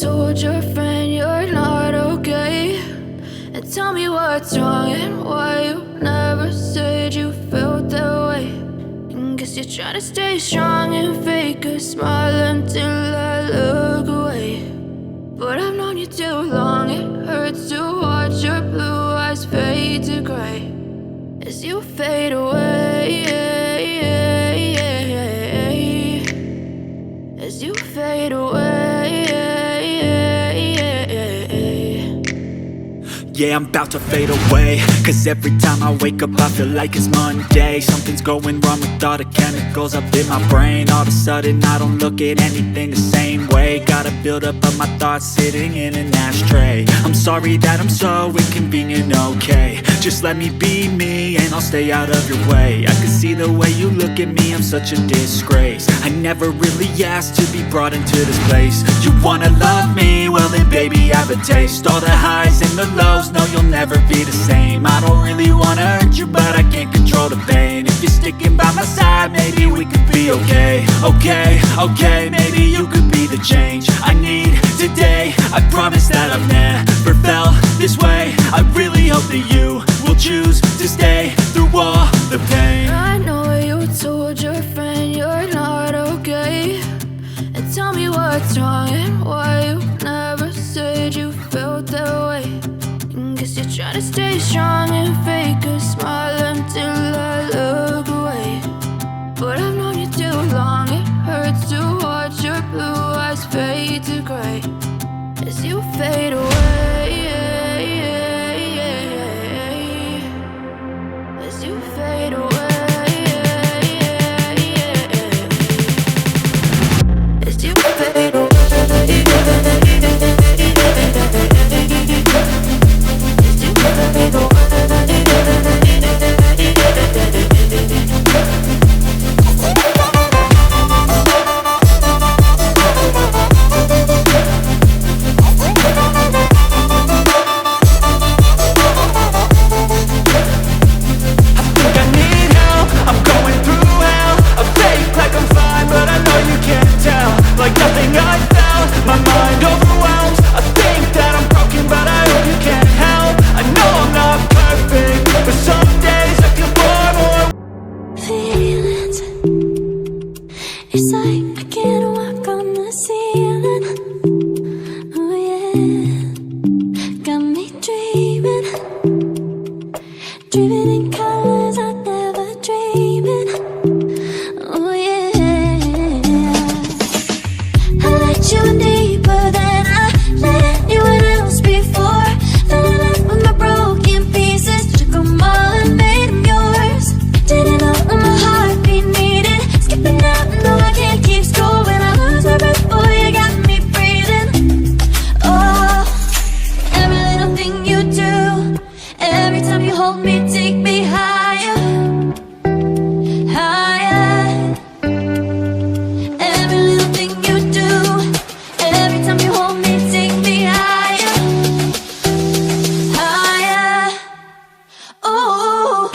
told your friend you're not okay, and tell me what's wrong and why you never said you felt that way. And guess you're trying to stay strong and fake a smile until I look away. But I've known you too long, it hurts to watch your blue eyes fade to gray as you fade away, as you fade away. Yeah, I'm about to fade away, cause every time I wake up I feel like it's Monday. Something's going wrong with all the chemicals up in my brain. All of a sudden I don't look at anything the same way. Gotta build up of my thoughts sitting in an ashtray. I'm sorry that I'm so inconvenient, okay. Just let me be me and I'll stay out of your way. I can see the way you look at me, I'm such a disgrace. I never really asked to be brought into this place. You wanna love me? Well then baby I have a taste. All the highs and the lows, no you'll never be the same. I don't really wanna hurt you but I can't control the pain. If you're sticking by my side maybe we could be okay. Okay, maybe you could be the change I need today. I promise that I've never felt this way. I really hope that you will choose to stay through all the pain. I know you told your friend you're not okay, and tell me what's wrong and why you never said you felt that way. And guess you're trying to stay strong and fake a smile until I look away. But I've known you too long, it hurts to watch your blue eyes fade to gray as you fade away, as you fade away, as you fade away. It's like I can't walk on the ceiling. Oh yeah, got me dreaming, dreaming in colors I never dreamed in. Oh yeah, I let you in deeper than I let anyone else before. Fell in love with my broken pieces, took them all and made them yours. Didn't know what my heartbeat needed, skipping out. No, I can't keep score when I lose my breath. Boy, you got me breathing. Oh, every little thing you do, every time you hold me, take me higher, higher. Every little thing you do, every time you hold me, take me higher, higher. Oh.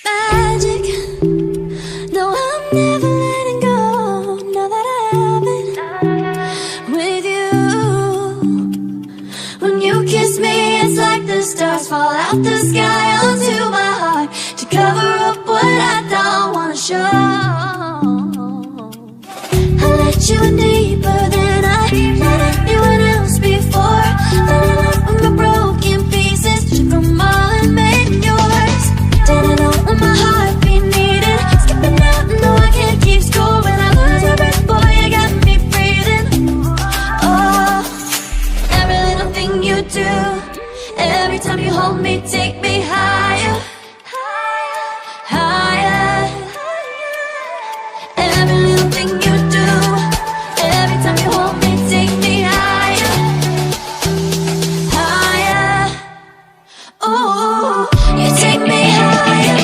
Magic, no, I'm never letting go. Now that I have it with you, when you kiss me, it's like the stars fall out the sky onto my heart to cover up what I don't wanna show. I let you in deeper than I let anyone else before. Fell in love with my broken pieces, took them all and made them yours. Didn't know what my heartbeat needed, skipping out. No, I can't keep score when I lose my breath. Boy, you got me breathing. Oh, every little thing you do, every time you hold me, take me higher, higher. Every little thing you do, every time you hold me, take me higher, higher. Oh, you take me higher.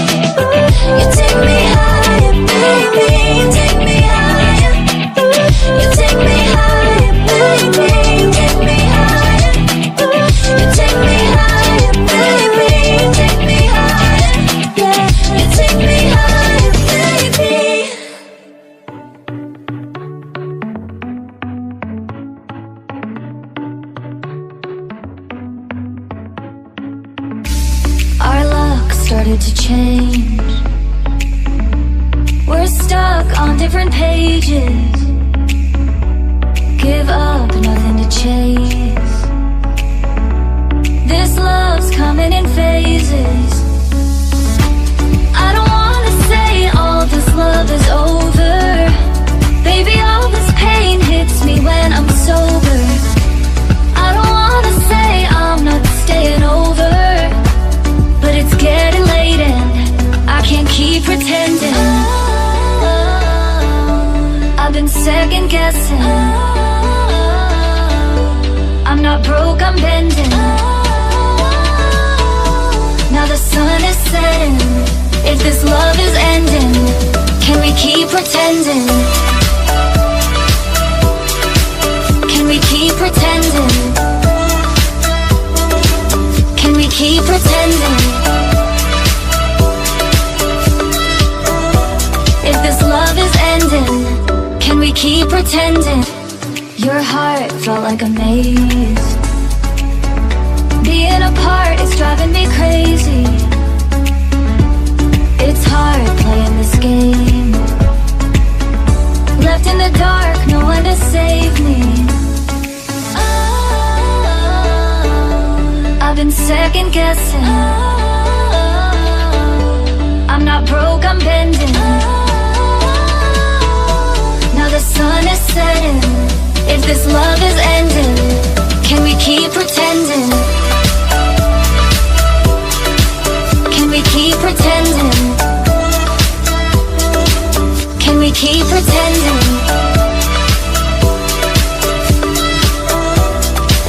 it to change. We're stuck on different pages. Give up, nothing to chase. This love's coming in phases. I don't wanna say all this love is over. Baby, all this pain hits me when I'm sober. I don't wanna say I'm not staying over, but it's getting late and I can't keep pretending. I've been second guessing. I'm not broke, I'm bending. Now the sun is setting. If this love is ending, can we keep pretending? Can we keep pretending? Can we keep pretending? If this love is ending, can we keep pretending? Your heart felt like a maze. Being apart is driving me crazy. It's hard playing this game. Left in the dark, no one to save me. I've been second guessing. I'm not broke, I'm bending. Now the sun is setting. If this love is ending, can we keep pretending? Can we keep pretending? Can we keep pretending?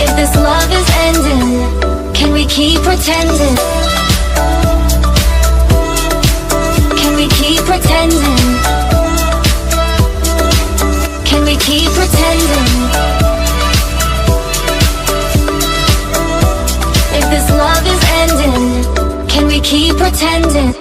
If this love is ending, can we keep pretending? Can we keep pretending? Can we keep pretending? If this love is ending, can we keep pretending?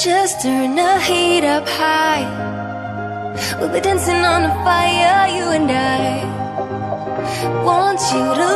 Just turn the heat up high. We'll be dancing on the fire, you and I. Want you to